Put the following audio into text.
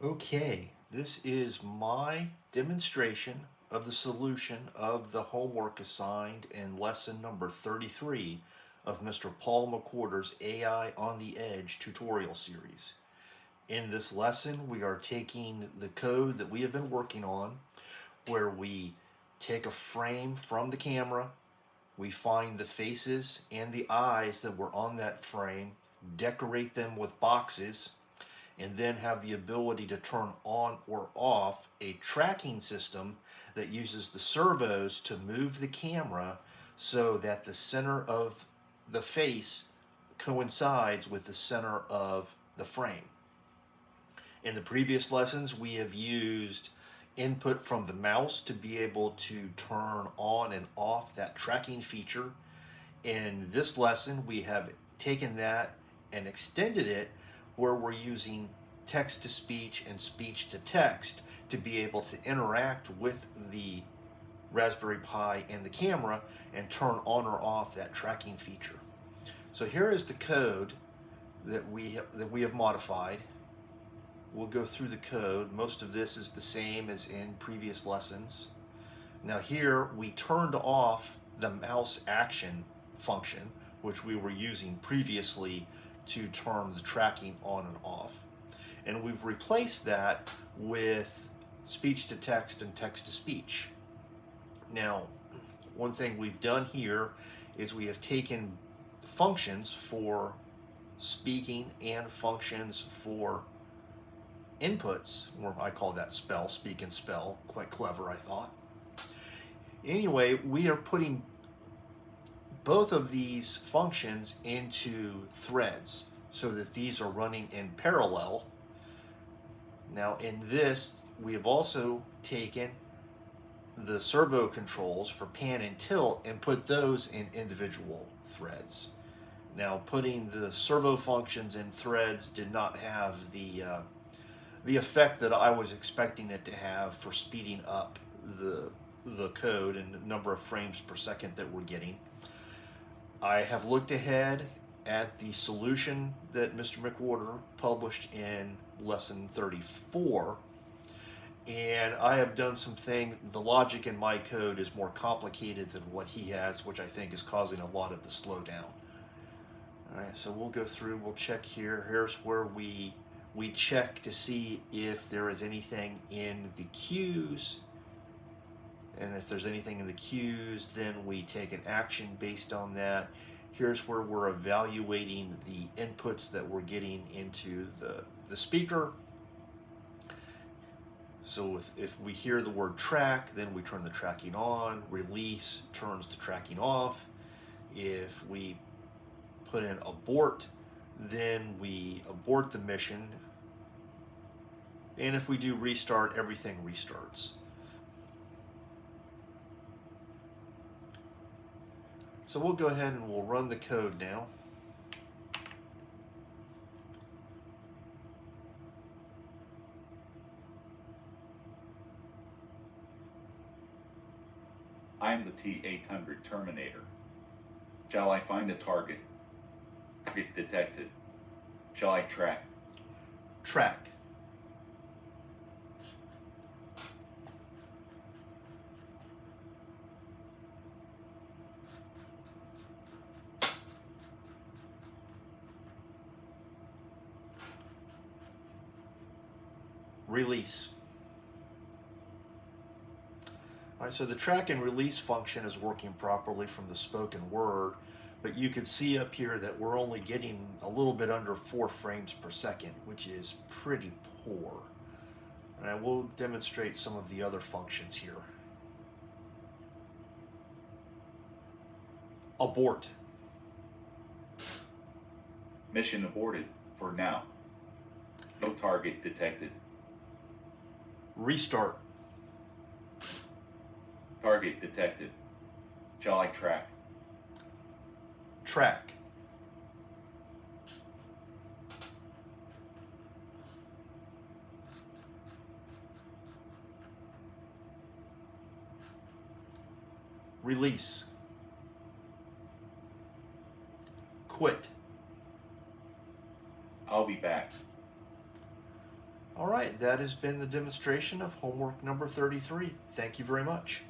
Okay, this is my demonstration of the solution of the homework assigned in lesson number 33 of Mr. Paul McWhorter's AI on the Edge tutorial series. In this lesson, we are taking the code that we have been working on where we take a frame from the camera, we find the faces and the eyes that were on that frame, decorate them with boxes, and then have the ability to turn on or off a tracking system that uses the servos to move the camera so that the center of the face coincides with the center of the frame. In the previous lessons, we have used input from the mouse to be able to turn on and off that tracking feature. In this lesson, we have taken that and extended it where we're using text to speech and speech to text to be able to interact with the Raspberry Pi and the camera and turn on or off that tracking feature. So here is the code that we have modified. We'll go through the code. Most of this is the same as in previous lessons. Now here we turned off the mouse action function, which we were using previously to turn the tracking on and off. And we've replaced that with speech to text and text to speech. Now, one thing we've done here is we have taken functions for speaking and functions for inputs, or I call that spell, speak and spell, quite clever I thought. Anyway, we are putting both of these functions into threads so that these are running in parallel. Now in this, we have also taken the servo controls for pan and tilt and put those in individual threads. Now putting the servo functions in threads did not have the effect that I was expecting it to have for speeding up the code and the number of frames per second that we're getting. I have looked ahead at the solution that Mr. McWhorter published in lesson 34, and I have done some things. The logic in my code is more complicated than what he has, which I think is causing a lot of the slowdown. All right, so we'll go through, we'll check here. Here's where we check to see if there is anything in the queues. And if there's anything in the queues, then we take an action based on that. Here's where we're evaluating the inputs that we're getting into the speaker. So if we hear the word track, then we turn the tracking on. Release turns the tracking off. If we put in abort, then we abort the mission. And if we do restart, everything restarts. So we'll go ahead and we'll run the code now. I am the T-800 Terminator. Shall I find a target? Target detected. Shall I track? Track. Release. All right, so the track and release function is working properly from the spoken word, but you can see up here that we're only getting a little bit under 4 frames per second, which is pretty poor. And I will demonstrate some of the other functions here. Abort. Mission aborted for now. No target detected. Restart. Target detected. Shall I track? Track. Release. Quit. I'll be back. All right, that has been the demonstration of homework number 33. Thank you very much.